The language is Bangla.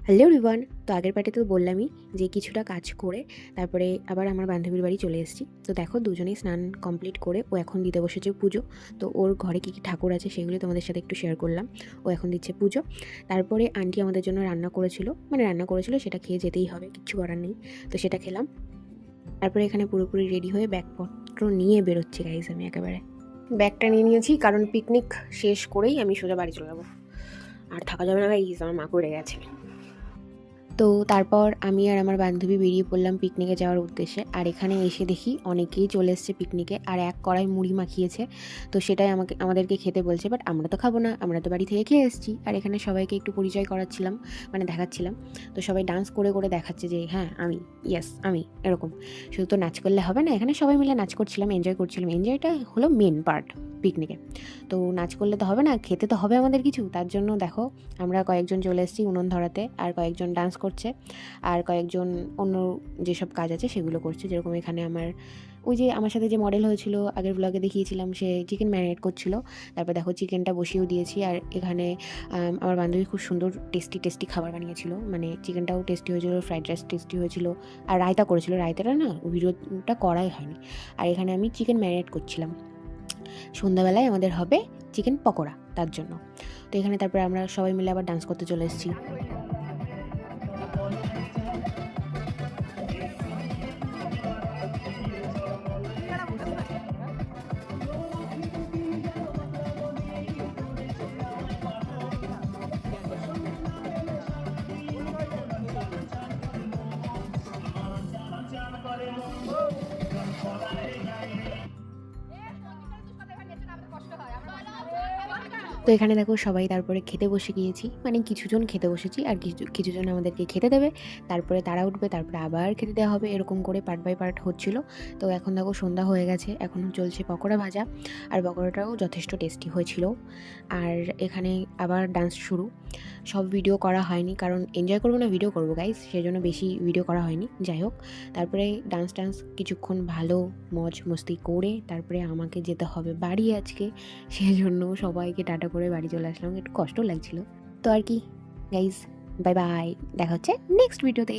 Hello everyone. তো আগের পার্টে তো বললামই যে কিছুটা কাজ করে তারপরে আবার আমার বান্ধবীর বাড়ি চলে এসেছি। তো দেখো দুজনেই স্নান কমপ্লিট করে ও এখন দিতে বসেছে পুজো। তো ওর ঘরে কী কী ঠাকুর আছে সেগুলো তোমাদের সাথে একটু শেয়ার করলাম। ও এখন দিচ্ছে পুজো। তারপরে আন্টি আমাদের জন্য রান্না করেছিল সেটা খেয়ে যেতেই হবে, কিচ্ছু করার নেই। তো সেটা খেলাম। তারপরে এখানে পুরোপুরি রেডি হয়ে ব্যাগপত্র নিয়ে বেরোচ্ছি গাইজ। আমি একেবারে ব্যাগটা নিয়ে নিয়েছি কারণ পিকনিক শেষ করেই আমি সোজা বাড়ি চলে যাবো। আর থাকা যাবে না গাইজ, আমার মা করে গেছে। তো তারপর আমি আর আমার বান্ধবী বেরিয়ে পড়লাম পিকনিকে যাওয়ার উদ্দেশ্যে। আর এখানে এসে দেখি অনেকেই চলে এসছে পিকনিকে, আর এক কড়াই মুড়ি মাখিয়েছে। তো সেটাই আমাদেরকে খেতে বলছে, বাট আমরা তো খাবো না, আমরা তো বাড়ি থেকে খেয়ে এসেছি। আর এখানে সবাইকে একটু পরিচয় করাচ্ছিলাম, মানে দেখাচ্ছিলাম। তো সবাই ডান্স করে করে দেখাচ্ছে যে হ্যাঁ আমি, ইয়েস আমি, এরকম। শুধু তো নাচ করলে হবে না, এখানে সবাই মিলে নাচ করছিলাম, এনজয় করছিলাম। এনজয়টা হলো মেন পার্ট পিকনিকে। তো নাচ করলে তো হবে না, খেতে তো হবে আমাদের কিছু। তার জন্য দেখো আমরা কয়েকজন চলে এসেছি উনুন ধরাতে, আর কয়েকজন ডান্স করছে, আর কয়েকজন অন্য যেসব কাজ আছে সেগুলো করছে। যেরকম এখানে ওই যে আমার সাথে যে মডেল হয়েছিল আগের ব্লগে দেখিয়েছিলাম, সে চিকেন ম্যারিনেট করছিল। তারপর দেখো চিকেনটা বসিয়েও দিয়েছি। আর এখানে আমার বান্ধবী খুব সুন্দর টেস্টি টেস্টি খাবার বানিয়েছিল, মানে চিকেনটাও টেস্টি হয়েছিল, ফ্রাইড রাইস টেস্টি হয়েছিল, আর রায়তা করেছিল। রায়তাটা না ভিডিওটা করাই হয়নি। আর এখানে আমি চিকেন ম্যারিনেট করছিলাম। সন্ধ্যাবেলায় আমাদের হবে চিকেন পকোড়া, তার জন্য। তো এখানে তারপরে আমরা সবাই মিলে আবার ডান্স করতে চলে এসেছি। তো এখানে দেখো সবাই তারপরে খেতে বসে গিয়েছি, মানে কিছুজন খেতে বসেছি, আর কিছুজন আমাদেরকে খেতে দেবে, তারপরে তারা উঠবে, তারপরে আবার খেতে দেওয়া হবে, এরকম করে পার্ট বাই পার্ট হচ্ছিল। তো এখন দেখো সন্ধ্যা হয়ে গেছে, এখন চলছে পকোড়া ভাজা, আর পকোড়াটাও যথেষ্ট টেস্টি হয়েছিল। আর এখানে আবার ডান্স শুরু। সব ভিডিও করা হয়নি কারণ এনজয় করবো না ভিডিও করবো গাইজ, সেজন্য বেশি ভিডিও করা হয়নি। যাই হোক, তারপরে ডান্স কিছুক্ষণ ভালো মজ মস্তি করে তারপরে আমাকে যেতে হবে বাড়ি আজকে। সেজন্য সবাইকে টাটা করে বাড়ি চলে আসলাম, একটু কষ্ট লাগছিল। তো আর কি গাইজ, বাই বাই, দেখা হচ্ছে নেক্সট ভিডিওতে।